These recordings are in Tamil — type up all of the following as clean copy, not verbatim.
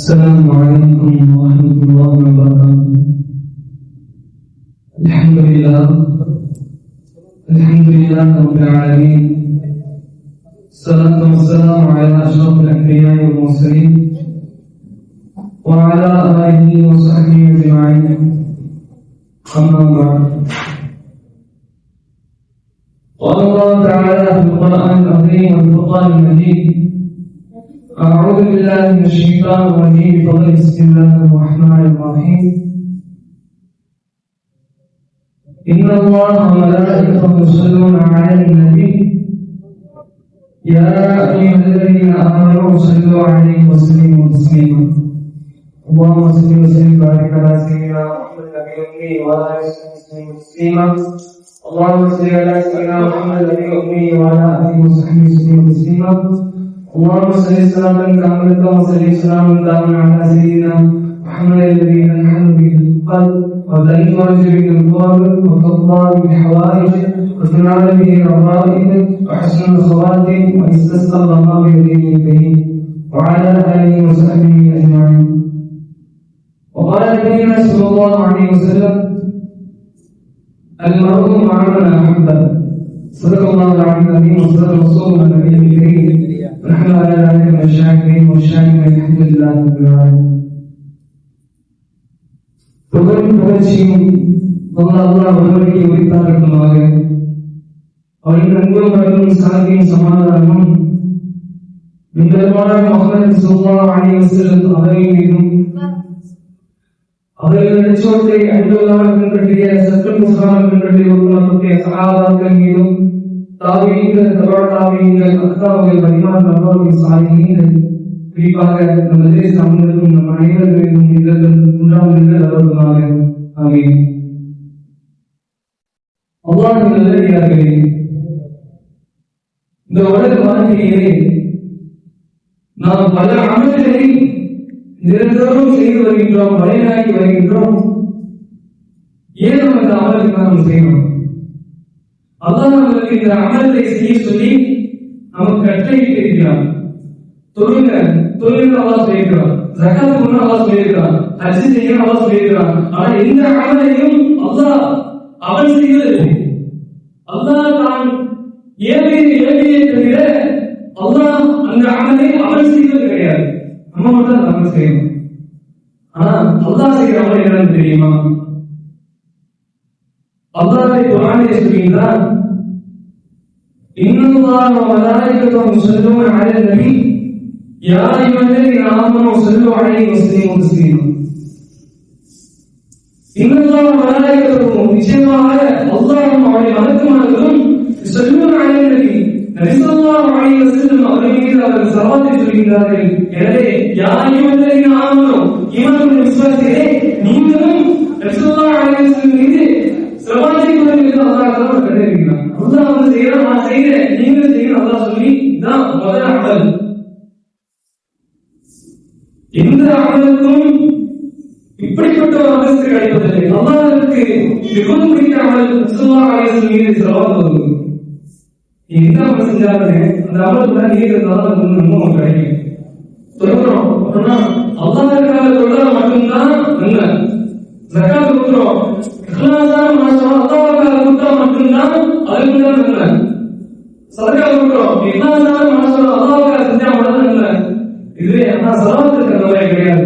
السلام عليكم ورحمة الله وبركاته. الحمد لله رب العالمين، الصلاة والسلام على أشرف الأنبياء والمرسلين وعلى آله وصحبه أجمعين. أما بعد، قال الله تعالى في القرآن العظيم والفرقان المجيد: أعوذ بالله من الشيطان الرجيم، بسم الله الرحمن الرحيم. إن الله وملائكته يصلون على النبي يا أيها الذين آمنوا صلوا عليه وسلموا تسليما. اللهم صل وسلم وبارك على سيدنا محمد النبي الأمي وعلى آله وصحبه تسليما. اللهم صل على سيدنا محمد النبي الأمي وعلى آله وصحبه وسلم تسليما. اللهم صل سلاما كاملة وسلم سلاما دائما على سيدنا محمد الذي تنحل به القلب وتنفرج به القلب وتقضى به الحوائج وتنال به الرغائب وحسن الخواتم ويستسقى الله بيده الكريم وعلى آله وصحبه أجمعين. وقال نبينا صلى الله عليه وسلم: المرء مع من أحبه. صدق الله العظيم وصدق رسوله النبي الكريم. نحن على ذلك من الشاكرين والشاكرين الحمد لله رب العالمين. புகழ்ச்சியும் அல்லாஹ் ஒருவருக்கு உரித்தாக்கமாக அவரின் அன்பும் சாந்தியும் சமாதானமும் முஹம்மது ஸல்லல்லாஹு அலைஹி வஸல்லம் அவர்கள் மீதும் அவர்கள் சோற்றை அன்புள்ளவர்கள் கட்டிய சட்டம் முஸ்லிம்கள் கட்டிய உலகத்துடைய சஹாபாக்கள் மீதும் தாபீன்கள் தபா-தாபீன்கள் அக்தாவுகள் பரிமாண் நபர்கள் சாலிஹீன்கள் குறிப்பாக நமது சமூகத்திலும் நம் அனைவர்களும் இதர்கள் உண்டாமல் அவர்களாக. ஆமீன். அல்லாஹ்வின் நல்லடியார்களே, இந்த உலக வாழ்க்கையிலே நாம் பல அமல்களை நிரந்தரம் செய்து வருகின்றோம், வழிநாட்டி வருகின்றோம். ஏன் நம்ம இந்த அமலுக்கு நாம் செய்யணும்? அல்லாஹ் நமக்கு இந்த அமலை செய்ய சொல்லி நமக்கு கட்டளையிட்டு இருக்கிறான். தொழுங்க அல்லாஹ் சொல்லியிருக்கிறான், ஜகாத் கொடுங்க அல்லாஹ் சொல்லியிருக்கிறான், ஹஜ் செய்ய அல்லாஹ் சொல்லியிருக்கிறான். ஆனா இந்த அமலையும் அல்லாஹ் அவன் செய்வது அல்லாஹ் தான் ஏவியை தவிர அல்லாஹ் அந்த அமலை அவன் செய்வது கிடையாது. நம்ம மட்டும் தான் அமல் செய்யணும். ஆனா அல்லாஹ் செய்கிற அமல் என்னன்னு தெரியுமா? அல்லாஹ்வை குர்ஆனிலே சொல்கிறான்: இன்னல்லாஹ வ மலாயிகத்துஹு யுஸல்லூன அலன் நபி யா அய்யுஹல்லதீன ஆமனூ ஸல்லூ அலைஹி வஸல்லிமு தஸ்லீமா. இன்னல்லாஹ வ மலாயிகத்துஹு, நிச்சயமாக அல்லாஹ்வும் அவருடைய மலக்குமார்களும் யுஸல்லூன அலன் நபி, நபி ஸல்லல்லாஹு அலைஹி வஸல்லம் அவர்கள் மீது அவர்கள் ஸலவாத்தை சொல்கிறார்கள். எனவே யா அய்யுஹல்லதீன ஆமனூ, ஈமான் விசுவாசிகளே, நீங்களும் நபி ஸல்லல்லாஹு அலைஹி வஸல்லம் மீது ஸலவாத்தை சொல்லுங்கள். அல்லாஹ் தான் கட்டளையிடுகிறான். அல்லாஹ் வந்து செய்யறான், நான் செய்கிறேன், நீங்களும் செய்யணும் அல்லாஹ் சொல்லி தான் முதல் அமல். எந்த அமலுக்கும் இப்படிப்பட்ட ஒரு அந்தஸ்து கிடைப்பதில்லை. அல்லாஹ்வுக்கு மிகவும் பிடித்த அமல் ஸல்லல்லாஹு அலைஹி வஸல்லம் மீது ஸலவாத் சொல்லுவது. எந்த அமல் செஞ்சாலுமே அந்த அமலுக்கு நீங்க இருந்தாலும் இன்னும் கிடைக்கும். சொல்றோம் அப்படின்னா அல்லாஹ்வுக்காக சொல்றது மட்டும்தான் நன்மை. ஜகாத் கொடுக்கிறோம், இஹ்லாஸான மனசோட அல்லாஹ்வுக்காக கொடுத்தா மட்டும்தான் அதுக்கு தான் நன்மை. சதகா கொடுக்கிறோம், இஹ்லாஸான மனசோட அல்லாஹ்வுக்காக செஞ்சா மட்டும் நன்மை. இதுவே ஆனா ஸலவாத்துக்கு நன்மை கிடையாது.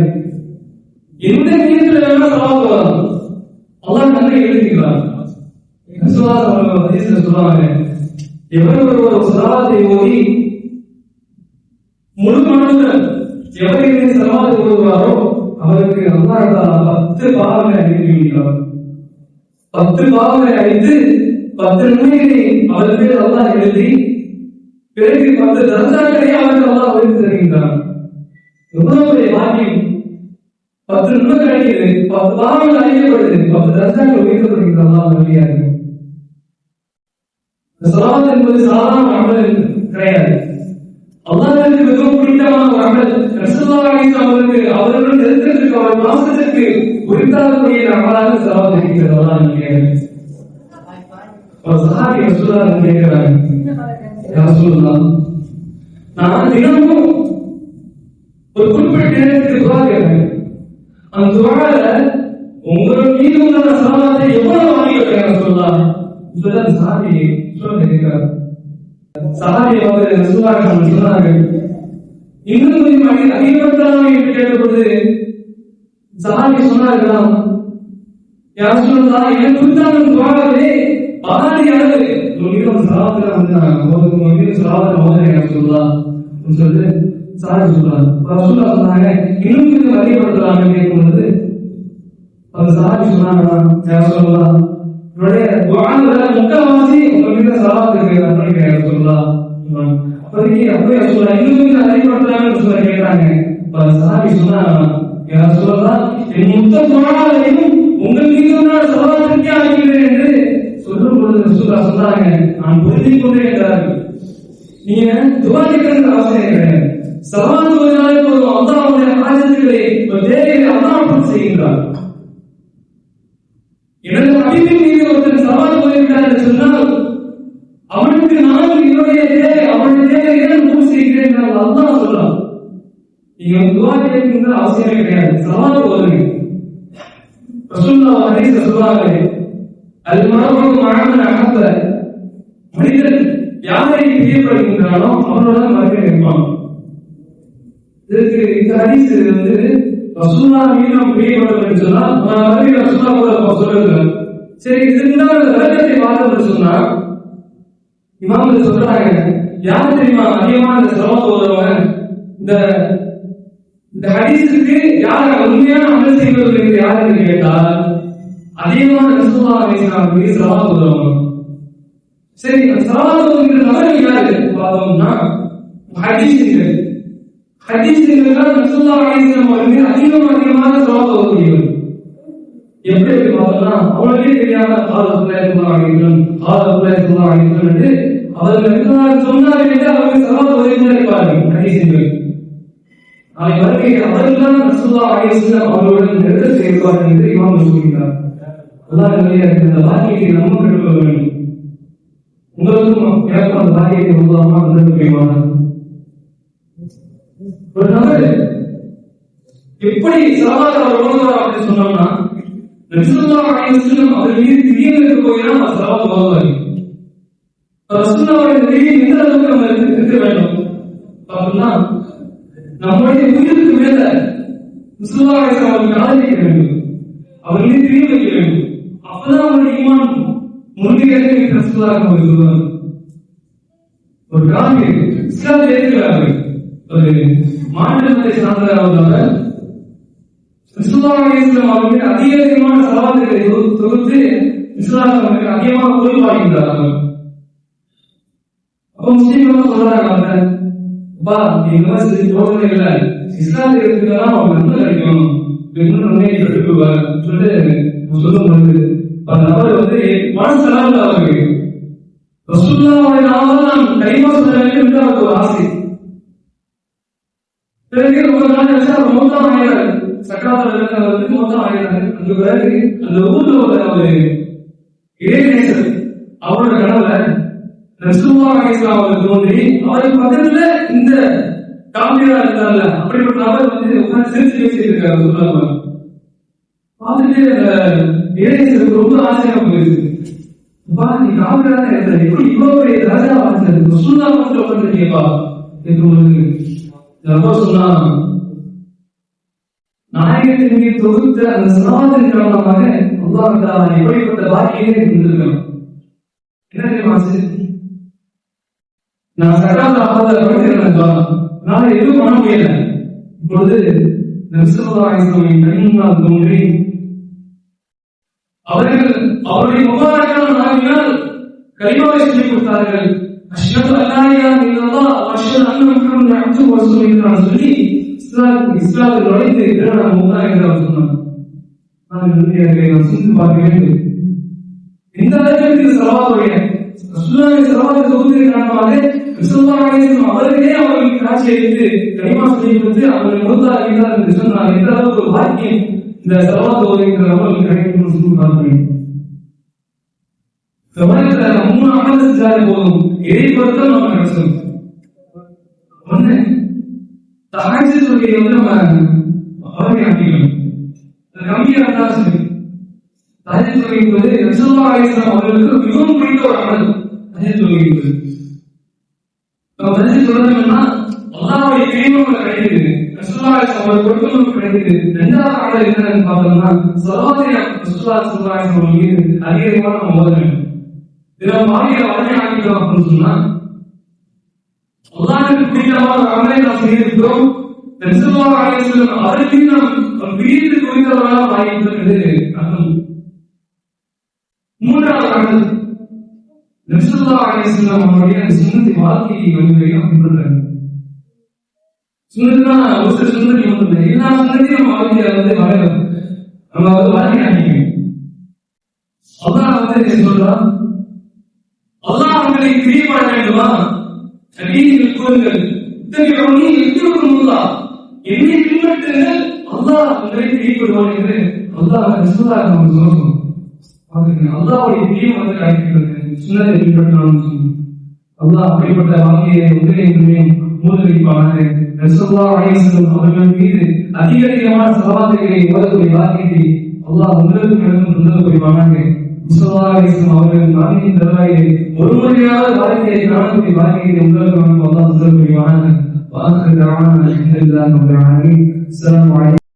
எந்த நியத்துல வேணா ஸலவாத் வரலாம், அல்லாஹ் நன்மை எழுதிக்கிறான். ரசூலுல்லாஹ் ஸல்லல்லாஹு அலைஹி வஸல்லம் சொல்றாங்க, எவர் ஒருவர் ஸலவாத்தை ஓதி முழு மனதுடன் எவருக்கு ஸலவாத் ஓதுவாரோ அவருக்கு அல்லாஹ் தஆலா 10 பாவங்களை அழித்து விடுகிறார். 10 பாவங்களை அழித்து 10 நன்மைகளை அவருக்கு அல்லாஹ் எழுதி பிறகு 10 தர்ஜாக்களை அவருக்கு அல்லாஹ் உயர்த்தி தருகின்றான். எவ்வளவு பாக்கியம்! 10 நன்மை கிடைக்கிறது, 10 பாவங்கள் அழிக்கப்படுது, 10 தர்ஜாக்கள் உயர்த்தப்படுகிறது. அல்லாஹ் வழியாக ஸலவாத் என்பது சாதாரண அமல் கிடையாது. அல்லாஹ்வுக்கு மிகவும் பிடித்தமான ஒரு அமல். ரசூலுல்லாஹி அலைஹி வஸல்லம் அவர்கள் நெருக்கத்திற்கு, அவர் பாசத்திற்கு உரித்தாகக்கூடிய அமலாக ஸலவாத் இருக்கிறது. அல்லாஹ் கேட்கிறார். ஒரு சஹாபி ரசூலுல்லாஹ் கேட்கிறாங்க, யா ரசூலுல்லாஹ், நான் தினமும் ஒரு குறிப்பிட்ட நேரத்துக்கு துவா கேட்பாங்க. அந்த துவால உங்களோட மீது உள்ள சலாத்தை எவ்வளவு வாங்கி வைக்கிறாங்க சொல்லலாம். இப்பதான் சாமி கேட்கிறார். சாமி வந்து சொன்னாங்க, இன்னும் கொஞ்சம் அதிகப்படுத்தலாம் என்று கேட்டபோது சாமி சொன்னார்களாம், யார் சொல்லலாம் எனக்கு குறித்தான துவாலே பாதி அளவு சலாத்துல வந்து சலாத மோதனை சொல்லலாம் சொல்லு சாமி சொன்னாங்க. இன்னும் கொஞ்சம் அதிகப்படுத்தலாம் கேட்கும் பொழுது அந்த சாமி சொன்னாங்க, யார் சொல்லலாம் என்னுடைய முக்கால்வாசி உங்க மீது சலாத்து சொல்லலாம். அப்போதைக்கு அப்படியே சொல்லலாம் இன்னும் கொஞ்சம் அதிகப்படுத்தலாம்னு சொல்ல கேட்டாங்க. சாமி சொன்னாங்க, யார் சொல்லலாம் என் மொத்த துவாலையும் உங்கள் மீது சலாத்திற்கே ஆகிறேன் என்று சொல்லும் பொழுது சொன்னாங்க, நான் புரிந்து கொண்டே என்றார்கள். நீங்க துவா கேட்கறது அவசியம் கிடையாது. சலாத்து ஓதினாலே போதும், அல்லாஹ்வுடைய ஆயத்துக்களை தேவையை அல்லாஹ் பூர்த்தி செய்கிறார். எனது அபிப்பின் மீது ஒருத்தன் சவால் போய்விட்டார் என்று சொன்னால் அவனுக்கு நான் என்னுடைய தேவை அவனுடைய தேவையை பூர்த்தி செய்கிறேன் என்றால் அல்லாஹ் சொல்லலாம். நீங்க துவா கேட்கின்ற அவசியமே கிடையாது, சவால் போதுங்க. ரசூலுல்லாஹ் ஹதீஸ்ல சொல்றாங்க, அல்-மர்ஹு மஅமன் அஹப்ப, மனிதன் யாரை பிரியப்படுகின்றானோ அவனோட மறுக்க நிற்பான். இதுக்கு இந்த ஹதீஸ் வந்து ரசூலுல்லாஹ் மீது நாம் பிரியப்பட்டோம் என்று சொன்னால் மறுபடியும் ரசூலுல்லாஹ் கூட சொல்லுங்க. சரி, இருந்தால் விளக்கத்தை பார்த்தோம்னு சொன்னா இமாம்கள் சொல்றாங்க, யார் தெரியுமா அதிகமான சவால் ஓதுறவங்க? இந்த ஹதீஸுக்கு யார் உண்மையான அமல் செய்வது யாருன்னு கேட்டால் அதிகமான ரசூலுல்லாஹ் அலைஹிஸ்ஸலாம் மீது சவால் ஓதுறவங்க. சரி, சவால் ஓதுகிற நபர் யாரு பார்த்தோம்னா ஹதீஸ்கள் ரசூலுல்லாஹ் அலைஹிஸ்ஸலாம் அவர்கள் அதிகமாக சவால் ஓதுகிறார்கள். எப்படி பார்த்தோம்னா அவங்களுக்கே தெரியாம அவர்கள் சொன்னார்கள் அவர்கள் சவால் ஓதிக்கொண்டே இருப்பார்கள். ஹதீஸ்கள் அவர்கள்தான் ரசூலுல்லாஹ் அலைஹிஸ்ஸலாம் அவர்களுடன் நெருங்க செய்வார்கள் என்று இமாம் சொல்கிறார். அல்லாஹ் இந்த வாக்கியத்தை நம்ம கற்றுக்கொள்ள வேண்டும். உங்களுக்கும் எனக்கும் அந்த வாக்கியத்தை உருவாமா கற்றுக்கொள்வாங்க. ஒரு நபர் எப்படி சவால் அவர் ஓதுவார் அப்படின்னு சொன்னோம்னா ரசூலுல்லாஹ் அலைஹிஸ்ஸலாம் அவர்கள் மீது திடீர்னு இருக்க போயிதான் அவர் சவால் ஓதுவார். ரசூலுல்லாஹ் திடீர்னு எந்த அளவுக்கு நம்ம இருக்க வேண்டும் அப்படின்னா நம்முடைய உயிருக்கு மேல ரசூலுல்லாஹ் அலைஹிஸ்ஸலாம் அவர்கள் ஆதரிக்க வேண்டும், அவர் மீது திடீர்னு வைக்க வேண்டும். அப்பதான் அவருடைய ஈமான் முன்னிலையை ரசூலுல்லாஹ் அவர்கள் சொல்வார். ஒரு காரணம் இஸ்லாத்தை ஏற்கிறார்கள், ஒரு மாநிலத்தை சார்ந்தவர் ரசூலுல்லாஹ் அலைஹிஸ்ஸலாம் அவர்கள் அதிகமான சவால்களை தொகுத்து இஸ்லாம் அவர்கள் அதிகமாக உருவாகின்றார்கள். அப்போ முஸ்லீம்கள் சொல்றாங்க, நீங்க போதனைகளை இஸ்லாத்தை எடுத்துக்கலாம் அவங்க நன்மை கிடைக்கும் முன்னேறிவார் சொல்லும் பொழுது அந்த நபர் வந்து மனசளவில் அவருக்கு ரசூலுல்லாஹ்வுடைய நாமம் நான் கைமா சொல்ல வேண்டும் என்று அவருக்கு ஒரு ஆசை. பிறகு ஒரு நாள் அவர் மௌத்தா ஆகிறார், சக்காத்துல வந்து மௌத்தா ஆகிறாரு. அந்த பிறகு அந்த ஊர்ல ஒரு இடைநேசர் அவரோட கனவுல ரசூலுல்லாஹ் அலைஹிஸ்ஸலாம் அவர்கள் தோன்றி அவருக்கு பக்கத்துல இந்த காமியா இருந்தால அப்படிப்பட்ட நபர் வந்து உட்கார்ந்து சிரிச்சு வச்சிருக்காரு. சொல்லுவாங்க பார்த்துட்டு அந்த இடைநேசருக்கு ரொம்ப ஆச்சரியமா போயிருக்கு. நீ காமியா இருந்தாரு, எப்படி இவ்வளவு பெரிய ராஜா வாழ்ந்தது ரசூலுல்லாஹ் மட்டும் உட்கார்ந்துருக்கேப்பா என்று ஒரு சொன்னா நாயகத்தின் மீது தொகுத்த அந்த சலாத்தின் காரணமாக அல்லாஹ் தஆலா எப்படிப்பட்ட பாக்கியத்தை தந்திருக்கிறான். என்ன தெரியுமா, நான் சக்காத் ஆகாத படிக்கிறேன், நான் எதுவும் பண்ண முடியல. இப்பொழுது ரசூலுல்லாஹி ஸல்லல்லாஹு அலைஹி வஸல்லம் தோன்றி அவர்கள் அவருடைய முபாரக்கான நாவினால் கலிமாவை சொல்லிக் கொடுத்தார்கள். அஷ்ஹது அல்லா இலாஹா இல்லல்லாஹ் வ அஷ்ஹது அன்ன முஹம்மதன் அப்துஹு வ ரசூலுஹு என்று சொல்லி இஸ்லாத்தில் நுழைந்து நான் முக்தா என்று அவர் சொன்னார். நான் சிந்து பார்க்க வேண்டும். இந்த அளவிற்கு சவாலுடைய ரசூலுல்லாஹி ஸல்லல்லாஹு அலைஹி வஸல்லம் ரசூலுல்லாஹ் அலைஹிஸ்ஸலாம் அவர்களே அவர்களுக்கு காட்சி அளித்து கலிமா சொல்லிக் கொடுத்து அவர்கள் முக்தா ஆகிறார் என்று சொன்னார். எந்த அளவுக்கு ஒரு பாக்கியம் இந்த சவால் ஓதுகின்ற அவர்களுக்கு கிடைக்கும் சொல்லி பார்க்க வேண்டும். உலகத்துல 3 அமல் செஞ்சாலே போதும், இறை பொருத்தம் நம்ம கிடைச்சோம். ஒண்ணு தஹஜ்ஜுடைய நம்ம அவசியம் கம்மியா இருந்தா சரி. தஹஜ்ஜுத் தொழுகை என்பது ரசூலுல்லாஹி அலைஹி வஸல்லம் அவர்களுக்கு மிகவும் பிடித்த ஒரு அமல். தஹஜ்ஜுத் தொழுகை என்பது நம்ம தஹஜ்ஜுத் தொழுதோம்னா அல்லாஹ்வுடைய பிரியம் நமக்கு கிடைக்குது, ரசூலுல்லாஹி அலைஹி வஸல்லம் அவர்கள் கொடுத்து நமக்கு கிடைக்குது. இரண்டாவது அமல் என்னன்னு பார்த்தோம்னா ஸலவாத்தை ரசூலுல்லாஹி ஸல்லல்லாஹு அலைஹி வஸல்லம் மீது அதிகமாக நம்ம ஓத வேண்டும். இதை வாழ்க்கையில வளர்ச்சி ஆக்கிட்டோம் அப்படின்னு சொன்னா அல்லாஹ்வுக்கு பிடித்தமான ஒரு அமலை நாம் செய்திருக்கிறோம். ரசூலுல்லாஹி அலைஹி வஸல்லம் அவருக்கு நாம் பிரித்து குறித்தவர்களாக ஆகியிருக்கிறது அர்த்தம். மூன்றாவது அமல் ரசூலுல்லாஹி அலைஹி வஸல்லம் அவருடைய சுன்னத்தை வாழ்க்கையை வழிமுறையாக பின்பற்றுறாங்க. சுன்னத்னா ஒரு சில சுன்னத்தை மட்டும் எல்லா சுன்னத்தையும் நம்ம வாழ்க்கையில நம்ம வாழ்க்கை ஆக்கிக்கணும். அல்லாஹ் சொல்றான், அல்லாஹ் உங்களை பிரியப்பட வேண்டுமா? நீங்கள் கூறுங்கள், என்னை பின்பற்றுங்கள், அல்லாஹ் உங்களை பிரியப்படுவான் என்று அல்லாஹ் ரசூலுல்லாஹி நமக்கு சொல்றோம். அல்லாஹ்வுடைய பிரியம் வந்து கிடைக்கிறது சுன்னத்தை பின்பற்றணும். அல்லாஹ் அப்படிப்பட்ட வாழ்க்கையை உங்களை மூதலிப்பான ரசூலுல்லாஹி அலைஹி வஸல்லம் அவர்கள் மீது அதிகமான ஸலவாத்துகளை ஓதக்கூடிய வாழ்க்கையை அல்லாஹ் உங்களுக்கு எனக்கும் தந்தரக்கூடிய வாழ்க்கை. ரசூலுல்லாஹி அலைஹி வஸல்லம் அவர்கள் நான்கின் தருவாயை ஒரு முறையாவது வாழ்க்கையை காணக்கூடிய வாழ்க்கையை உங்களுக்கு அல்லாஹ் தந்தரக்கூடிய வாழ்க்கை. வாஹிரு தஅவானா அல்ஹம்துலில்லாஹி ரப்பில் ஆலமீன். அஸ்ஸலாமு அலைக்கும்.